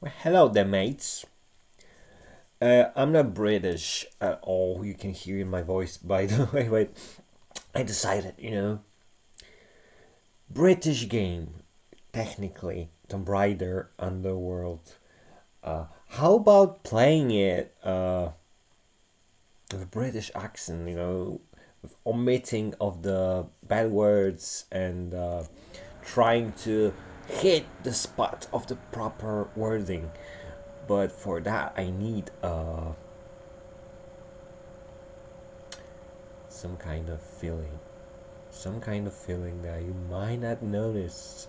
Well, hello there, mates. I'm not British at all. You can hear in my voice, by the way. Wait, I decided, British game, technically, Tomb Raider Underworld. How about playing it with a British accent? With omitting of the bad words and trying to hit the spot of the proper wording. But for that, I need some kind of feeling, that you might not notice.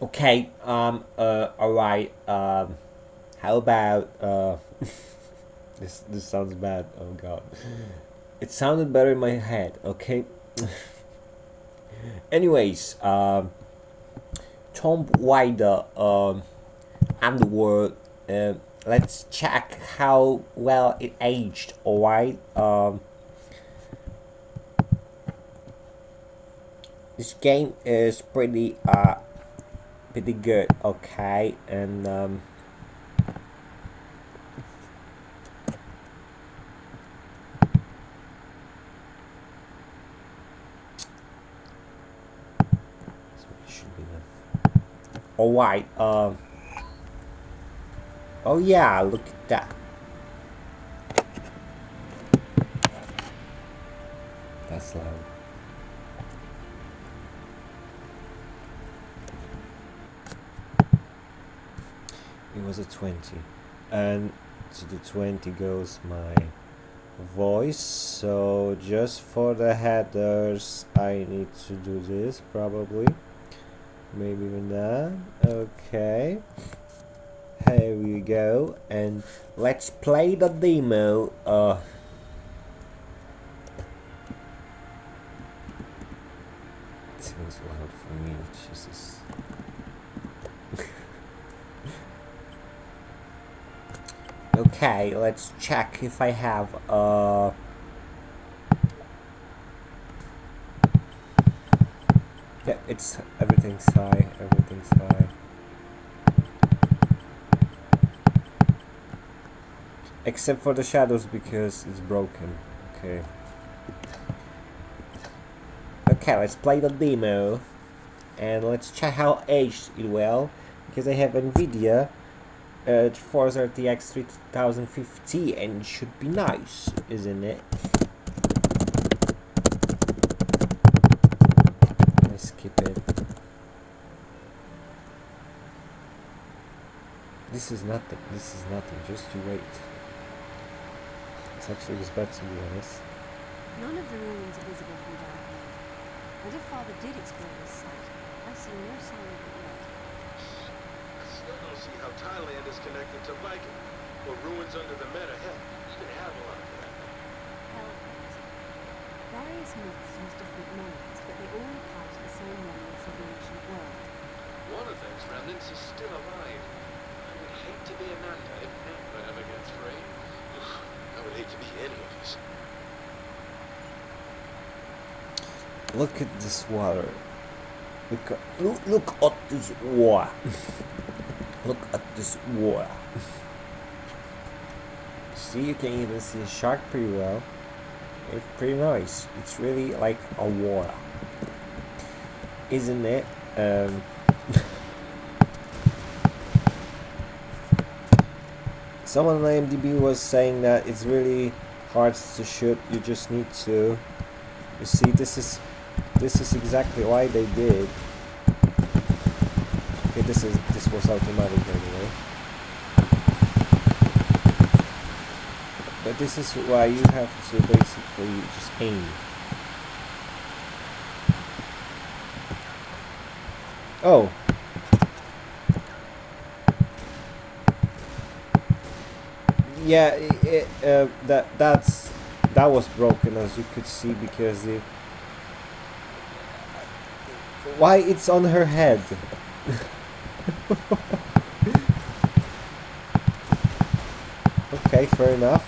Okay. All right. How about this sounds bad. Oh God. It sounded better in my head. Okay. Anyways, Tomb Raider Underworld. Let's check how well it aged. Alright. This game is pretty good. Okay, and so it should be enough. Alright. Oh yeah, look at that. That's loud. It was a 20. And to the 20 goes my voice. So just for the headers, I need to do this probably. Maybe even that. Okay. Here we go, and let's play the demo. It sounds loud for me. Jesus. Okay, let's check if I have yeah, it's everything's high. Except for the shadows because it's broken. Okay. Okay, let's play the demo. And let's check how aged it will. Because I have NVIDIA Forza RTX 3050 and it should be nice, isn't it? Let's skip it. This is nothing, just you wait. It's actually was bad, to be honest. None of the ruins are visible from down here. And if Father did explore this site, I see no sign of it yet. I still don't see how Thailand is connected to Viking, or ruins under the Meta. Hell, even Avalon for that matter. Hellcat. Various myths use different names, but they all apply to the same remnants of the ancient world. One of those remnants is still alive. I would hate to be Amanda if Amber ever gets free. I would hate to be any of us. Look at this water. Look at this water. Look at this water. See, you can even see a shark pretty well. It's pretty nice. It's really like a water, isn't it? Someone on IMDb was saying that it's really hard to shoot. You just need to. You see, this is exactly why they did. Okay, this was automatic anyway. But this is why you have to basically just aim. Oh. Yeah, that was broken, as you could see, because why it's on her head. Okay, fair enough.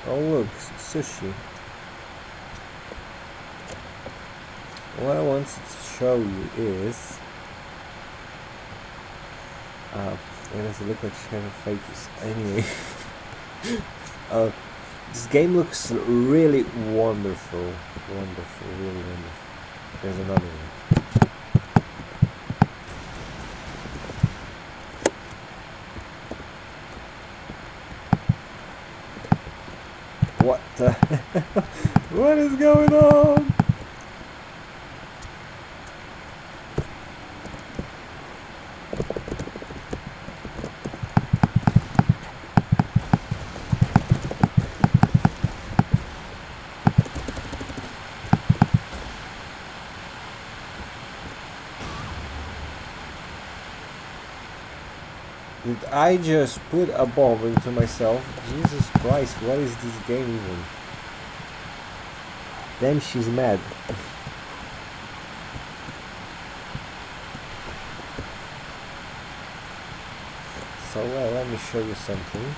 Oh look, sushi. what I wanted to show you is why does it look like she has a focus? Anyway, this game looks really wonderful, really wonderful. There's another one. What the? What is going on? Did I just put a bomb into myself? Jesus Christ, what is this game even? Damn, she's mad. So, well, let me show you something.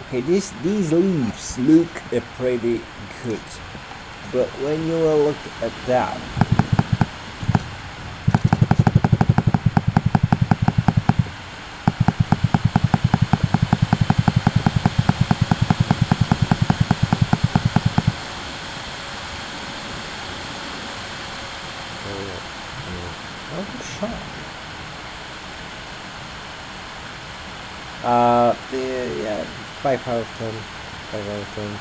Okay, these leaves look pretty good. But when you look at that, yeah, 5 out of 10. 5 out of 10.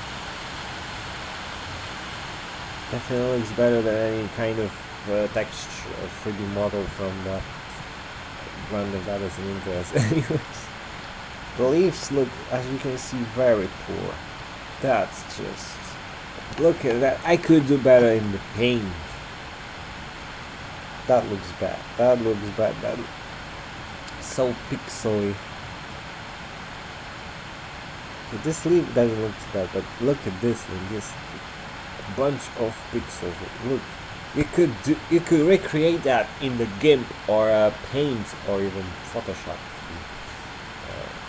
Definitely looks better than any kind of texture or 3D model from the random that is an interest. Anyways, the leaves look, as you can see, very poor. That's just, look at that. I could do better in the paint. That looks bad. That looks bad. That so pixely. Okay, this leaf doesn't look bad, but look at this one. Just bunch of pixels. Look, you could recreate that in the GIMP or Paint or even Photoshop if you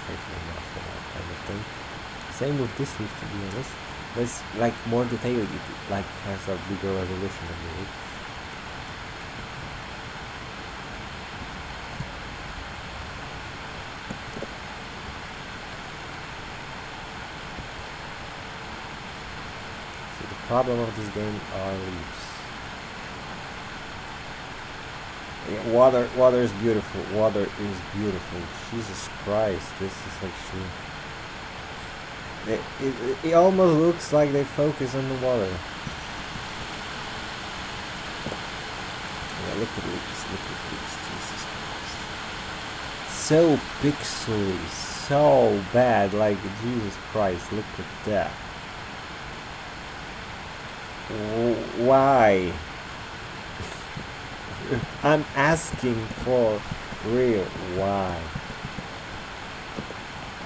faithful enough for that kind of thing. Same with this leaf, to be honest. But it's like more detailed. It like has a bigger resolution of the leaf. The problem of this game are leaves. Yeah, water is beautiful. Water is beautiful. Jesus Christ, this is actually. It almost looks like they focus on the water. Yeah, look at leaves. Look at leaves. Jesus Christ. So pixely, so bad. Like Jesus Christ, look at that. Why? I'm asking for real. Why?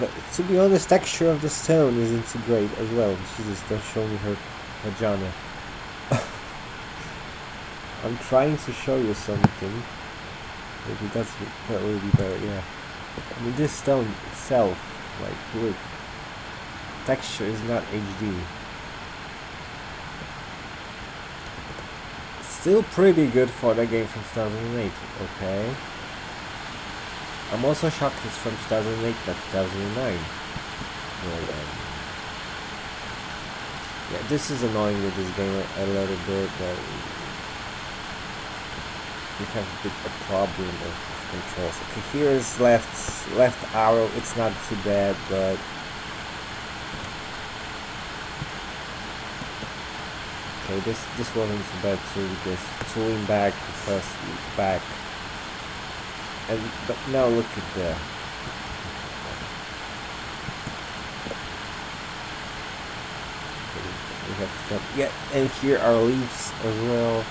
But to be honest, texture of the stone isn't so great as well. Jesus, don't show me her vagina. I'm trying to show you something. Maybe that will be better. Yeah. I mean, this stone itself, like, look, texture is not HD. Still pretty good for the game from 2008, okay. I'm also shocked it's from 2008, not 2009. Well, yeah, this is annoying with this game a little bit, that you have a problem of controls. Okay, here is left arrow, it's not too bad, but okay, this wasn't so bad too, because to lean back, first back, but now look at the. We have to jump. Yeah, and here are leaves as well.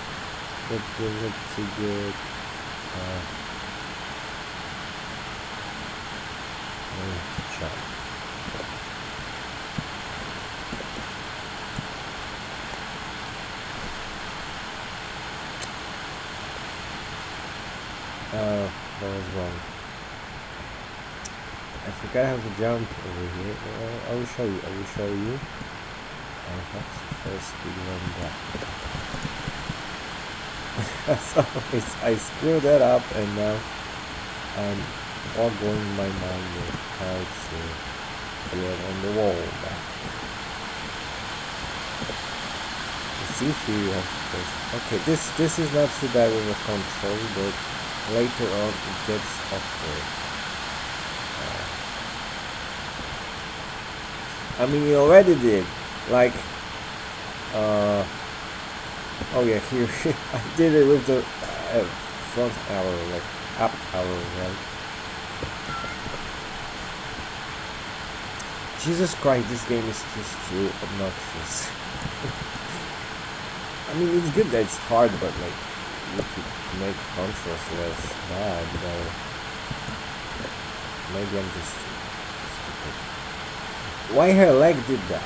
That don't look too good. I have to jump. That was wrong. I forgot how to jump over here. I will show you. have to first begin that. As always, I screwed that up, and now I'm boggling my mind with how to get on the wall back. See here you have to press. Okay, this is not too bad with the control, but later on it gets awkward. I mean, you already did. Like, oh yeah, here I did it with the front arrow, like up arrow, right? Jesus Christ, this game is just too obnoxious. I mean, it's good that it's hard, but like, you could make controls less bad, though. Maybe I'm just stupid. Why her leg did that?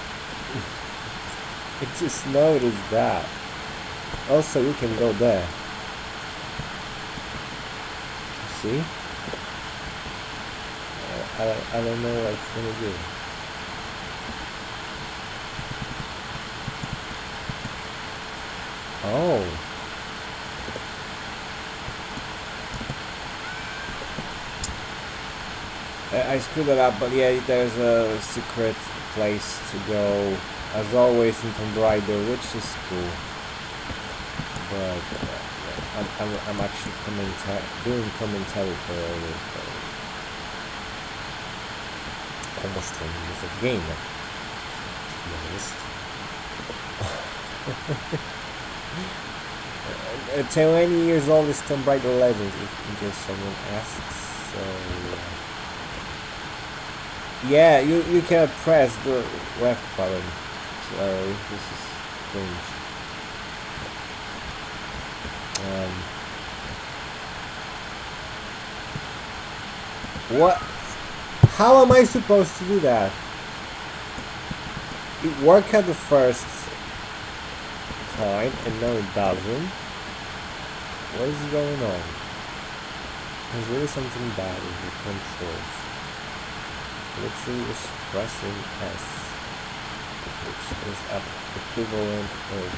I just noticed that. Also, you can go there. See? I don't know what it's gonna do. Oh. I screwed it up, but yeah, there's a secret place to go, as always in Tomb Raider, which is cool. But I'm actually doing commentary for it. Almost 20 years of game, to be honest. 20 years old is Tomb Raider Legend, in case someone asks. So yeah, you cannot press the left button. So this is cringe. What? How am I supposed to do that? It worked at the first time and now it doesn't. What is going on? There's really something bad with the controls. Literally was pressing S, which is equivalent of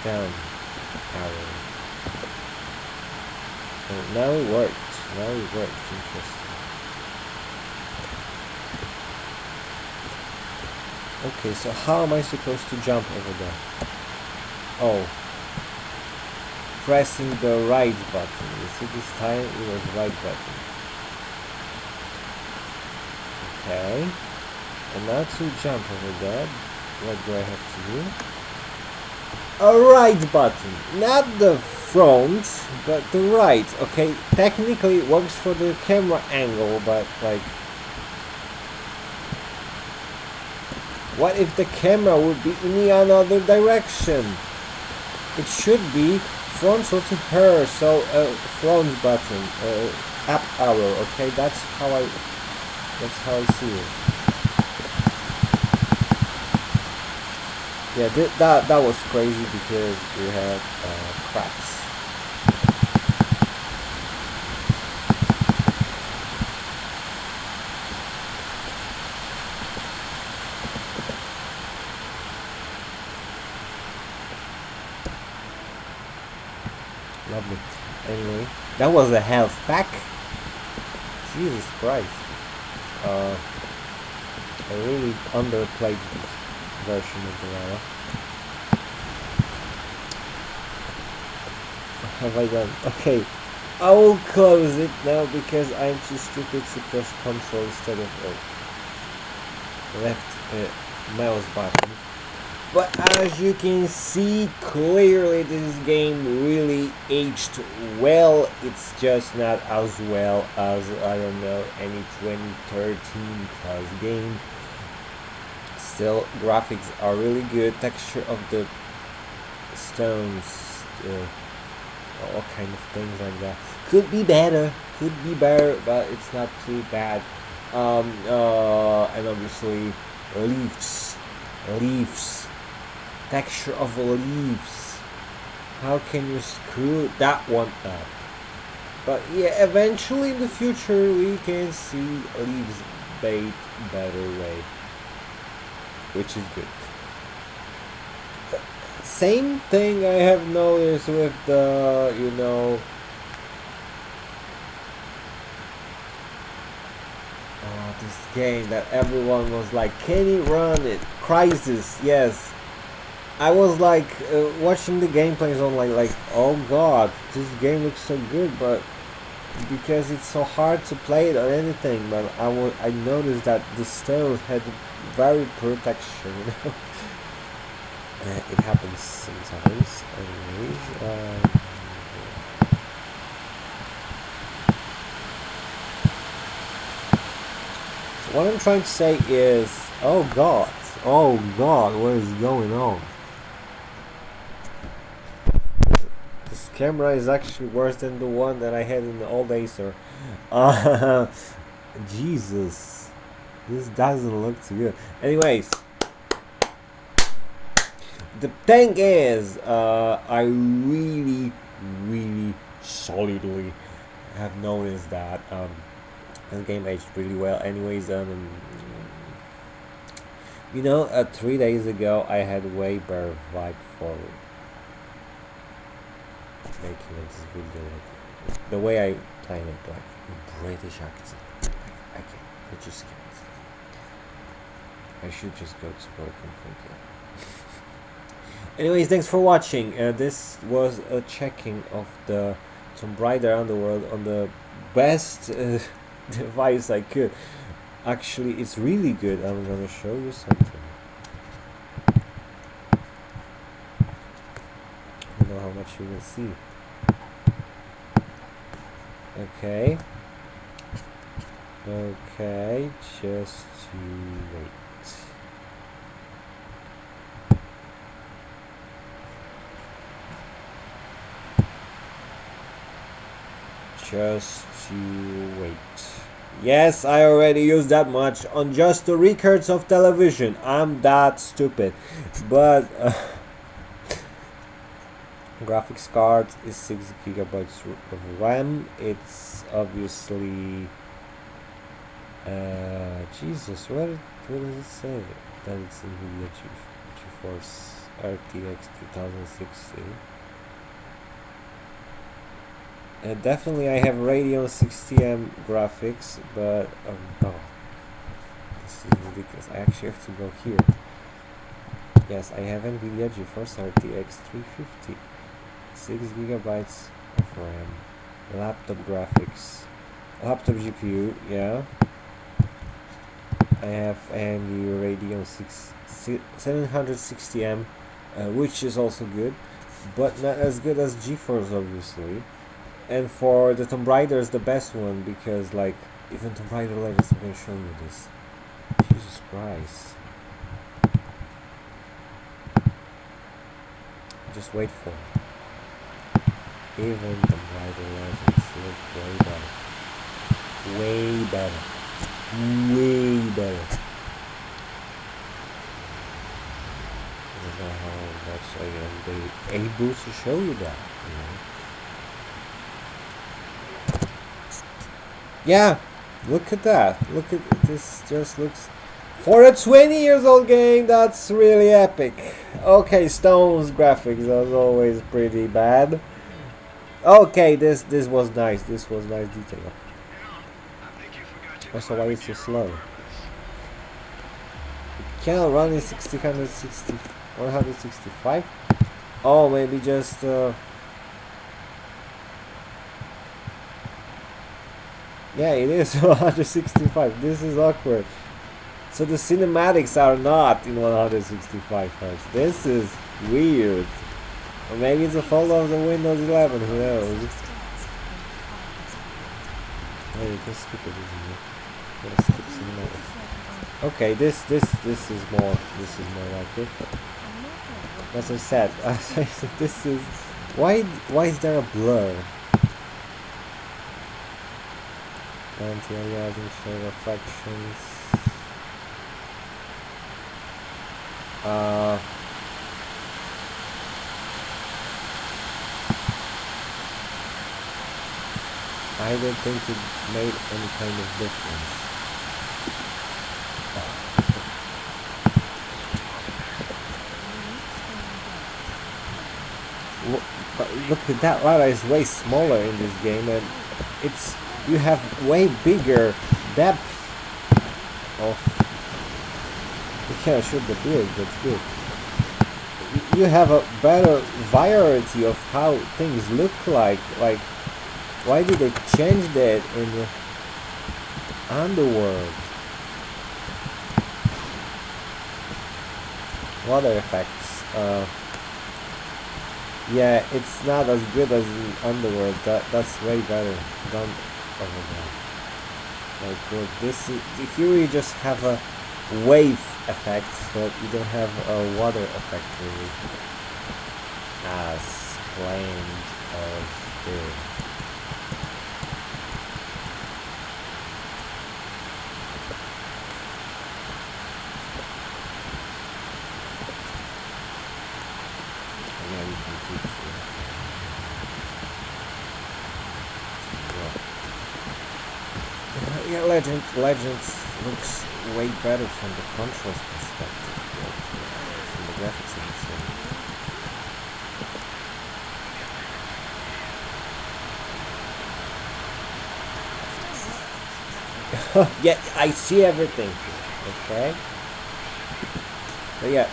down arrow. Oh, now it worked. Interesting. Okay, so how am I supposed to jump over there? Oh. Pressing the right button. You see, this time it was right button. Okay. And now to jump over there, what do I have to do? A right button. Not the front, but the right. Okay, technically it works for the camera angle, but like, what if the camera would be in the another direction? It should be frontal to her, so front button, up arrow. Okay, that's how I see it. Yeah, that was crazy because we had craps. Lovely. Anyway, that was a health pack. Jesus Christ. I really underplayed this version of the level. What have I done? Okay, I will close it now because I'm too stupid to press control instead of left mouse button. But as you can see clearly, this game really aged well. It's just not as well as, I don't know, any 2013 plus game. Still, graphics are really good. Texture of the stones, all kind of things like that. Could be better, but it's not too bad. And obviously, leaves. Texture of leaves. How can you screw that one up? But yeah, eventually in the future we can see leaves bait better way. which is good. Same thing I have noticed with the, you know, this game that everyone was like, can you run it? Crisis, yes. I was like watching the gameplays on like, oh god, this game looks so good, but because it's so hard to play it or anything, but I noticed that the stone had very protection, you know. It happens sometimes, anyways. So what I'm trying to say is, oh god, what is going on? This camera is actually worse than the one that I had in the old Acer. Jesus, this doesn't look too good. Anyways, the thing is, I really solidly have noticed that this game aged really well. Anyways, you know, 3 days ago I had way better vibe for making this video, like the way I plan it, like in British accent. I just can't. I should just go to work and forget. Anyways, thanks for watching. This was a checking of the Tomb Raider Underworld on the best device I could. Actually, it's really good. I'm gonna show you something. I don't know how much you will see. Okay. Okay, just you wait. Just you wait. Yes, I already used that much on just the records of television. I'm that stupid. But graphics card is 6 gigabytes of RAM. It's obviously Jesus, what does it say? That it's NVIDIA GeForce RTX 2060. Definitely I have Radeon 60M graphics, but oh god, this is ridiculous. I actually have to go here. Yes, I have NVIDIA GeForce RTX 350, 6 gigabytes of RAM, laptop graphics, laptop GPU, yeah. I have AMD Radeon 760M, which is also good, but not as good as GeForce, obviously. And for the Tomb Raider is the best one, because like even Tomb Raider Legends, I'm going to show you this. Jesus Christ. Just wait for it. Even Tomb Raider Legends look way better. Way better. Way better. I don't know how much I am able to show you that, you know. Yeah, look at that. Look at this. Just looks, for a 20 years old game, that's really epic. Okay, Stone's graphics as always pretty bad. Okay, this was nice. This was nice detail. Also, why is it so slow? It can't run in 165. Oh, maybe just yeah, it is 165. This is awkward. So the cinematics are not in 165 Hz. This is weird. Or maybe it's a fault of the Windows 11, who knows? Oh, you can skip it, isn't it? Yeah, skip cinematics. Okay, this is more like it. As I said, this is, why is there a blur? Anti-aliasing, show reflections. I don't think it made any kind of difference. look, that ladder is way smaller in this game, and it's you have way bigger depth of. You can't shoot the build. That's good. You have a better variety of how things look like. Like, why did they change that in the Underworld? Water effects. Yeah, it's not as good as in Underworld. That's way better done over there. Like, well, this is, here you just have a wave effect, but you don't have a water effect really, as plain as this. Yeah, you can keep yeah, Legends looks way better from the controls perspective, but from the graphics of the same. Yeah, I see everything here, okay? But yeah,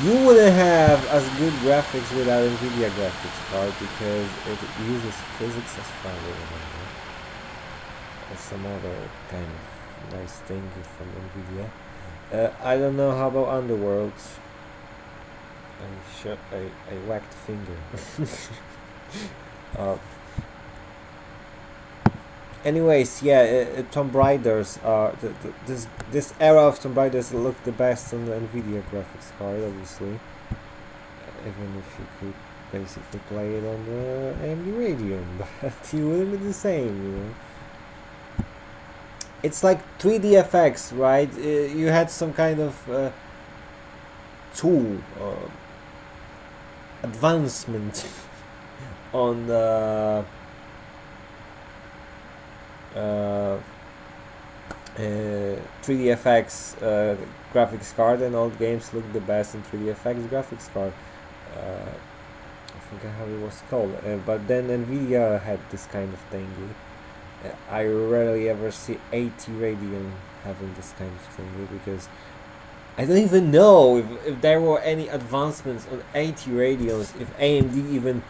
you wouldn't have as good graphics without NVIDIA graphics card because it uses physics as far as I remember. Some other kind of nice thing from NVIDIA. I don't know how about Underworld. I whacked finger. Anyways, yeah, Tomb Raiders are this era of Tomb Raiders look the best on the NVIDIA graphics card, obviously. Even if you could basically play it on the AMD Radeon, but you wouldn't be the same, you know. It's like 3D effects, right? You had some kind of tool advancement on the 3D FX graphics card, and old games look the best in 3D FX graphics card. I forget how it was called, but then NVIDIA had this kind of thingy. I rarely ever see 80 Radeon having this kind of thing because I don't even know if there were any advancements on 80 Radeons, if AMD even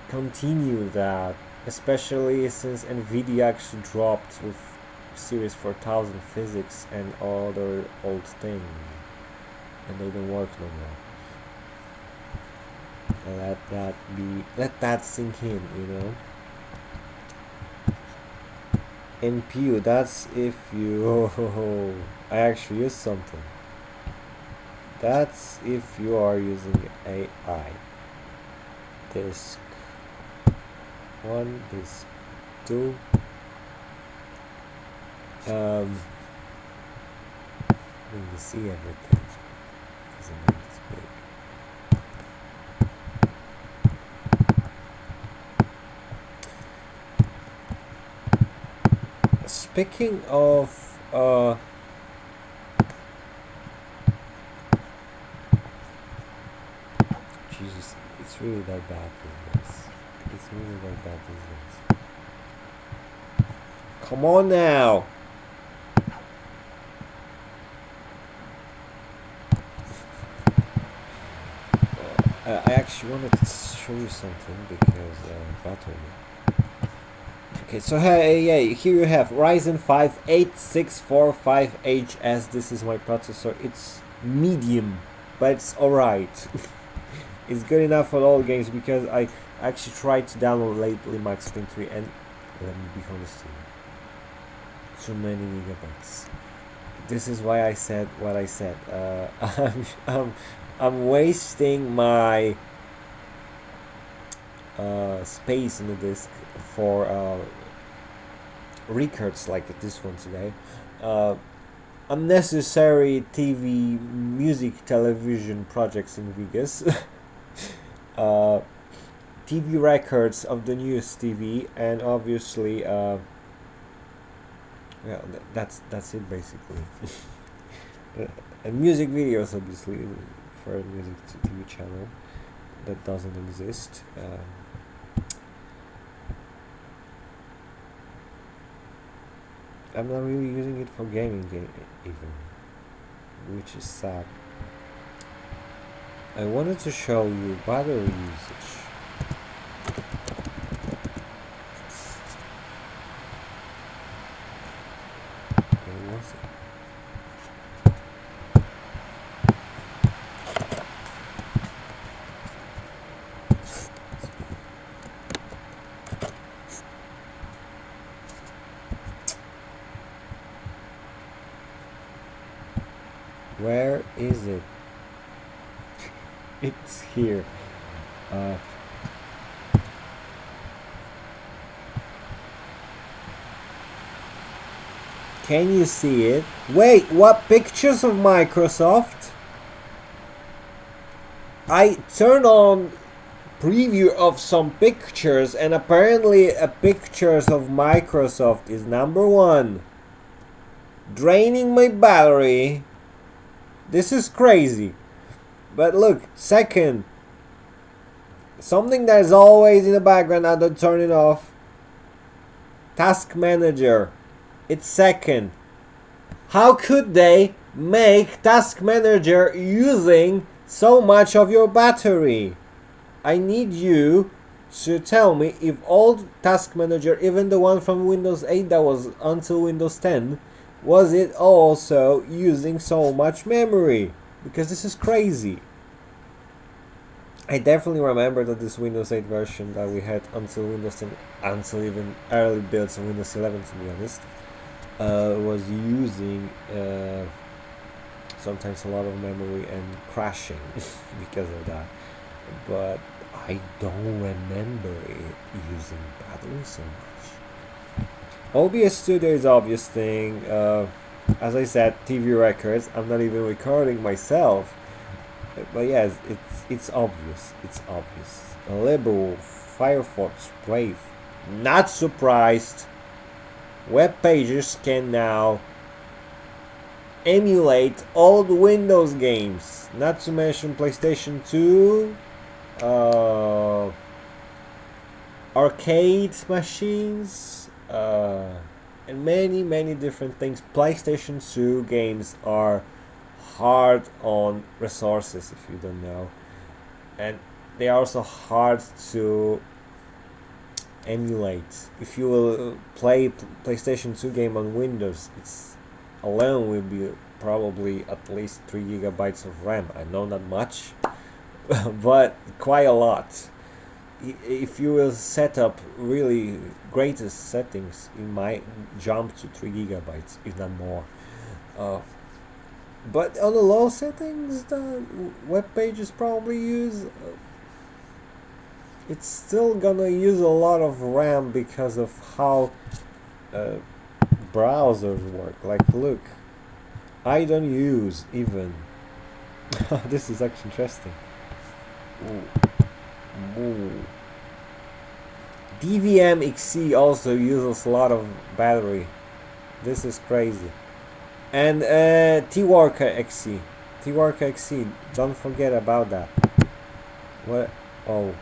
continued that, especially since NVIDIA actually dropped with Series 4000 physics and other old things, and they don't work no more. Let that sink in, you know. NPU, that's if you I actually use something. That's if you are using AI. Disk 1, disk 2. When you see everything, doesn't make this big. Speaking of Jesus, it's really that bad these days. It's really that bad these days. Come on now! I actually wanted to show you something because battery. Okay, so yeah, here you have Ryzen 5 8645HS. This is my processor. It's medium, but it's alright. It's good enough for all games because I actually tried to download lately Max Payne 3 and let me be honest with you, too many gigabytes. This is why I said what I said. I'm wasting my space in the disk for records like this one today. Unnecessary TV, music, television projects in Vegas. TV records of the newest TV, and obviously well, that's it basically. And music videos, obviously, preferred music to TV channel that doesn't exist. I'm not really using it for gaming even, which is sad. I wanted to show you battery usage. Where was it? Where is it? It's here. Can you see it? Wait, what pictures of Microsoft? I turned on preview of some pictures and apparently pictures of Microsoft is number one. Draining my battery. This is crazy. But look, second. Something that is always in the background, I don't turn it off. Task Manager. It's second. How could they make Task Manager using so much of your battery? I need you to tell me if old Task Manager, even the one from Windows 8 that was until Windows 10, was it also using so much memory? Because this is crazy. I definitely remember that this Windows 8 version that we had until Windows 10, until even early builds of Windows 11 to be honest, was using sometimes a lot of memory and crashing because of that. But I don't remember it using battery so much. OBS Studio is obvious thing. As I said, TV records. I'm not even recording myself. But yes, it's obvious. It's obvious. Liberal, Firefox, Brave. Not surprised. Web pages can now emulate old Windows games. Not to mention PlayStation 2, arcade machines, and many different things. PlayStation 2 games are hard on resources, if you don't know, and they are also hard to emulate. If you will play PlayStation 2 game on Windows, it's alone will be probably at least 3 gigabytes of RAM. I know not much, but quite a lot. If you will set up really greatest settings, it might jump to 3 gigabytes, if not more. But on the low settings that web pages probably use, it's still gonna use a lot of RAM because of how browsers work. Like, look, I don't use even. This is actually interesting. Ooh. DVM-XC also uses a lot of battery. This is crazy. And T-Worker-XC. T-Worker-XC, don't forget about that. What? Oh.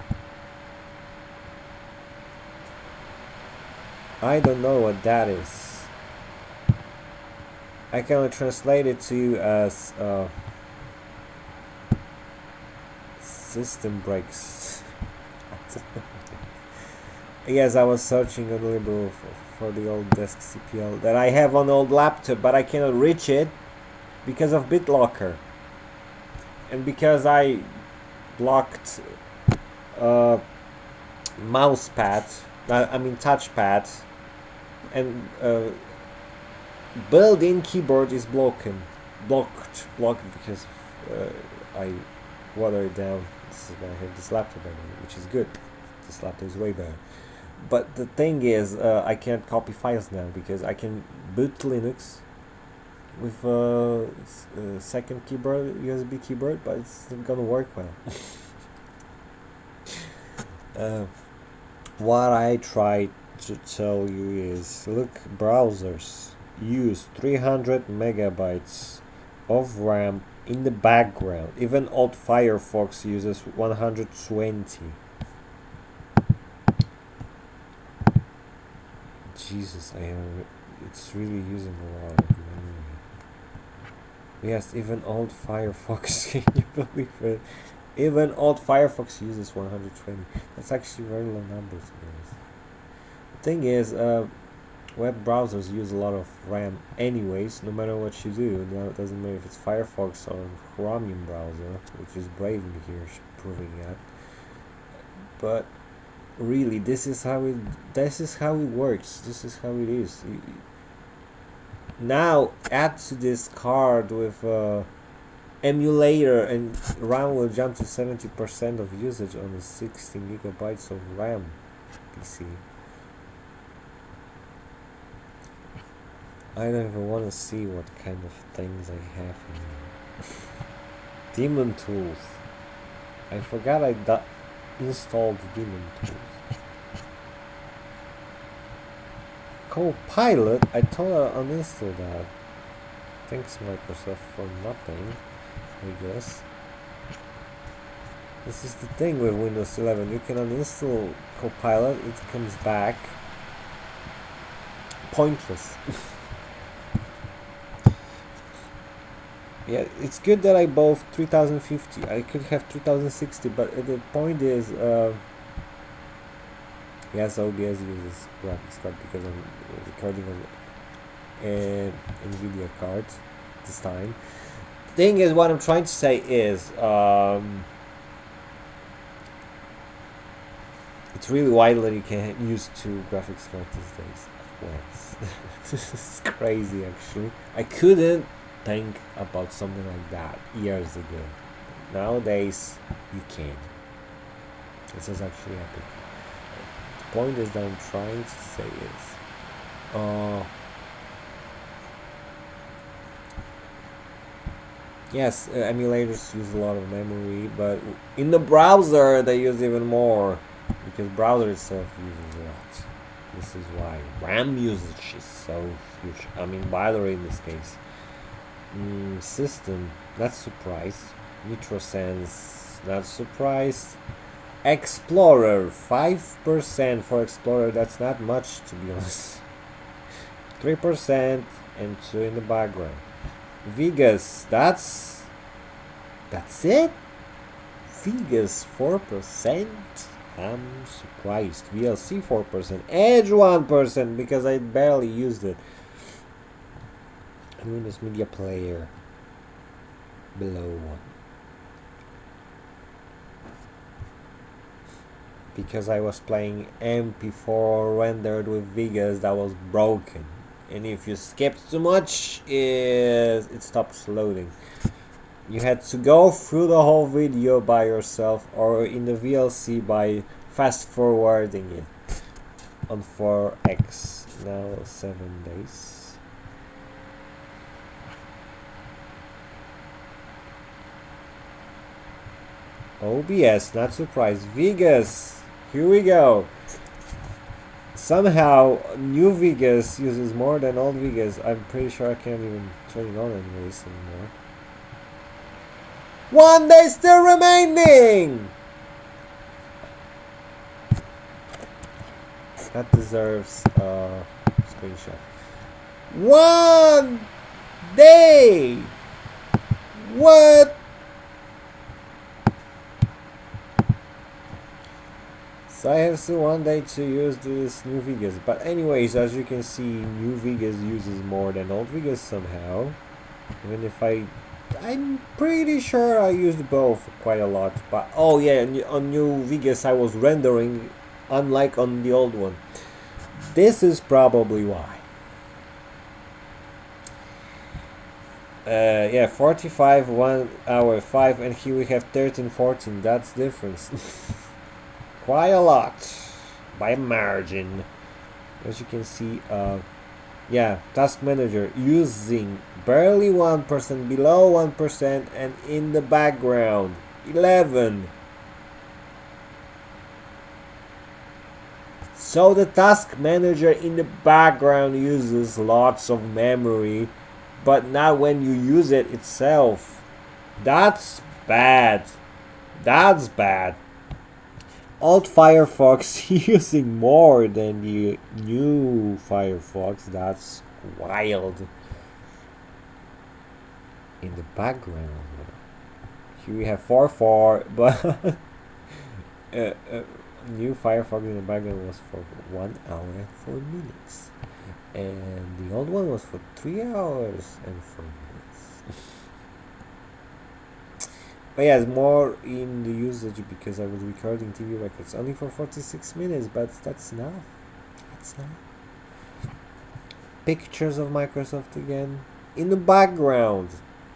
I don't know what that is. I can translate it to you as system breaks. Yes, I was searching a little bit for the old desk CPL that I have on old laptop, but I cannot reach it because of BitLocker and because I blocked mousepad. I mean touchpad, and built-in keyboard is blocked because I water it down. This is why I have this laptop anyway, which is good. This laptop is way better. But the thing is, I can't copy files now because I can boot Linux with a second keyboard, USB keyboard, but it's not gonna work well. What I try to tell you is, look, browsers use 300 megabytes of RAM in the background. Even old Firefox uses 120. Jesus, it's really using a lot of memory. Yes, even old Firefox, can you believe it? Even old Firefox uses 120. That's actually very low numbers, guys. The thing is, web browsers use a lot of RAM anyways, no matter what you do. Now it doesn't matter if it's Firefox or Chromium browser, which is Braving here proving that. But really, this is how it works. This is how it is. Now add to this card with emulator and RAM will jump to 70% of usage on the 16 gigabytes of RAM PC. I don't even want to see what kind of things I have here. Demon tools. I forgot I installed Demon tools. Copilot, I thought I uninstalled that. Thanks Microsoft for nothing, I guess. This is the thing with Windows 11. You can uninstall Copilot, it comes back pointless. Yeah, it's good that I bought 3050. I could have 3060, but the point is, yes, OBS uses graphics card because I'm recording on NVIDIA card this time. The thing is, what I'm trying to say is, it's really wild that you can use two graphics cards these days at once. This is crazy, actually. I couldn't think about something like that years ago. Nowadays, you can. This is actually epic. The point is that I'm trying to say is, yes, emulators use a lot of memory, but in the browser they use even more, because browser itself uses a lot. This is why RAM usage is so huge. I mean, battery in this case. System, not surprised. NitroSense, not surprised. Explorer, 5% for Explorer. That's not much, to be honest. 3% and 2 in the background. Vegas, that's it. Vegas 4%. I'm surprised. VLC 4%. Edge 1% because I barely used it. Windows Media Player below 1 because I was playing MP4 rendered with Vegas that was broken, and if you skipped too much it stops loading. You had to go through the whole video by yourself or in the VLC by fast forwarding it on 4X. Now 7 days. OBS, not surprised. Vegas, here we go. Somehow, new Vegas uses more than old Vegas. I'm pretty sure I can't even turn it on anyways anymore. 1 day still remaining! That deserves a screenshot. 1 day! What? So I have still 1 day to use this new Vegas. But anyways, as you can see, new Vegas uses more than old Vegas somehow. Even if I'm pretty sure I used both quite a lot. But oh yeah, on new Vegas I was rendering, unlike on the old one. This is probably why. Yeah, 45, 1 hour 5, and here we have 13, 14. That's difference. Quite a lot by a margin. As you can see, yeah, task manager using barely 1%, below 1%, and in the background 11. So the task manager in the background uses lots of memory, but not when you use it itself. That's bad. That's bad. Old Firefox using more than the new Firefox. That's wild. In the background, here we have 4.4, but new Firefox in the background was for 1 hour and 4 minutes, and the old one was for 3 hours and 4 minutes. But yeah, it's more in the usage because I was recording TV records only for 46 minutes, but that's enough. That's enough. Pictures of Microsoft again in the background.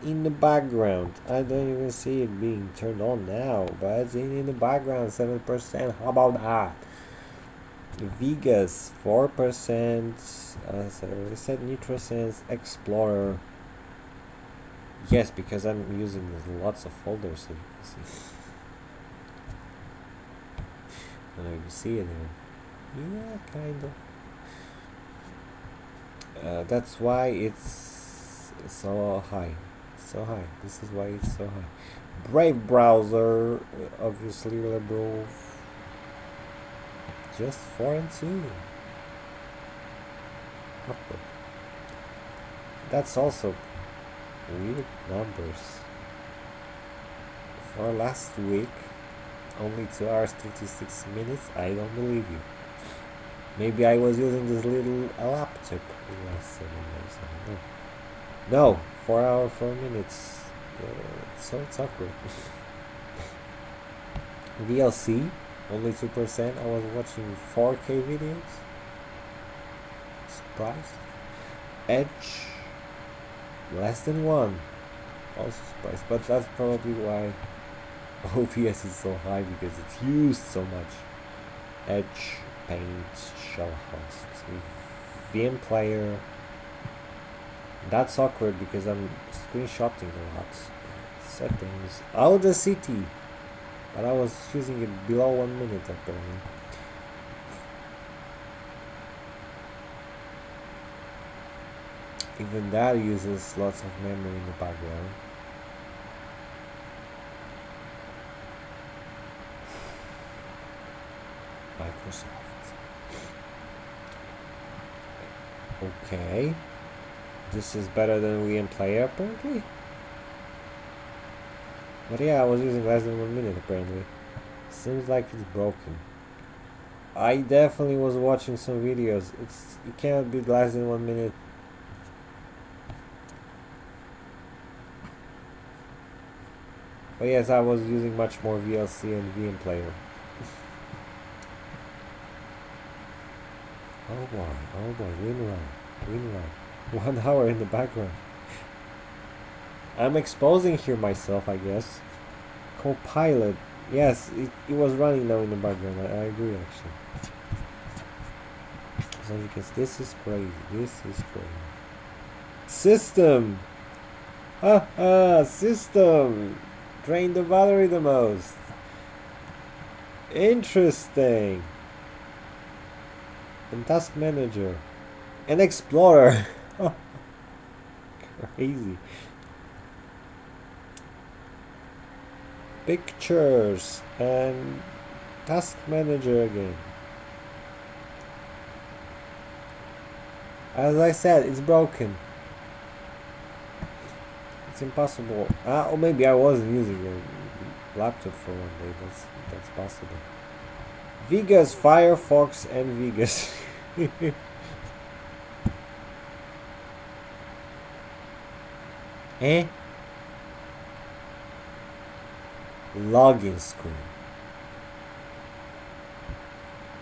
In the background, I don't even see it being turned on now, but it's in the background. 7%. How about that? Vegas 4%. So we said NutriSense Explorer. Yes, because I'm using lots of folders, so you can see. I don't know if you see it here. Yeah, kind of. That's why it's so high. So high. This is why it's so high. Brave browser, obviously liberal. Just 4 and 2. Upward. That's also weird numbers. For last week, only 2 hours 36 minutes. I don't believe you. Maybe I was using this little laptop in the last 7 years. I don't know. No, 4 hours 4 minutes. So it's awkward. VLC, only 2%. I was watching 4K videos. Surprised. Edge, less than 1. Also surprised. But that's probably why OBS is so high, because it's used so much. Edge, Paint, Shell Host, VM Player. That's awkward because I'm screenshotting a lot. Settings, Audacity, but I was using it below 1 minute apparently. Even that uses lots of memory in the background. Microsoft. Okay. This is better than VM Player apparently. But yeah, I was using less than 1 minute apparently. Seems like it's broken. I definitely was watching some videos. It cannot be less than 1 minute. But yes, I was using much more VLC and VM Player. Oh boy, WinRAR. 1 hour in the background. I'm exposing here myself, I guess. Copilot. Yes, it was running now in the background. I agree actually. So because this is crazy. System. System. Drain the battery the most. Interesting. And Task Manager. And Explorer. Crazy. Pictures and Task Manager again. As I said, it's broken. It's impossible. Or maybe I wasn't using a laptop for 1 day. That's possible. Vegas, Firefox, and Vegas. Login screen.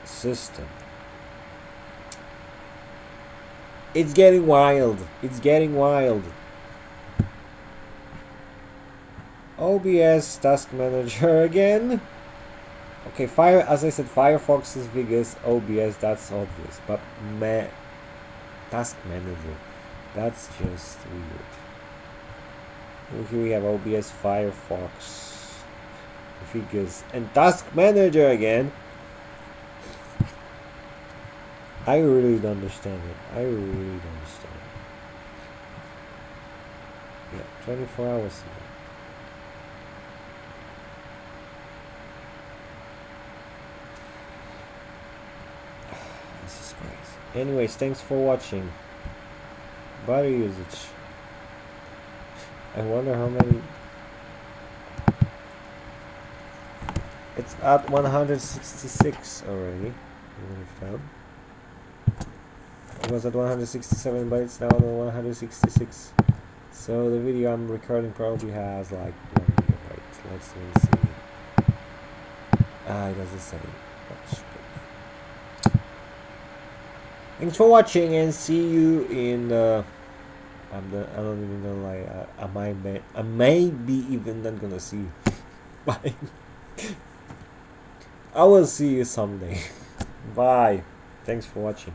System. It's getting wild. OBS Task Manager again. Okay, as I said, Firefox is Vegas, OBS, that's obvious, but Task Manager, that's just weird. Here we have OBS, Firefox, Vegas, and Task Manager again. I really don't understand it. Yeah, 24 hours ago. Anyways, thanks for watching. Battery usage. I wonder how many. It's at 166 already. It was at 167, but it's now on 166. So the video I'm recording probably has like 1 gigabyte. Let's see. It doesn't say much. Thanks for watching and see you in. I don't even know. Like I may be even not gonna see you. Bye. I will see you someday. Bye. Thanks for watching.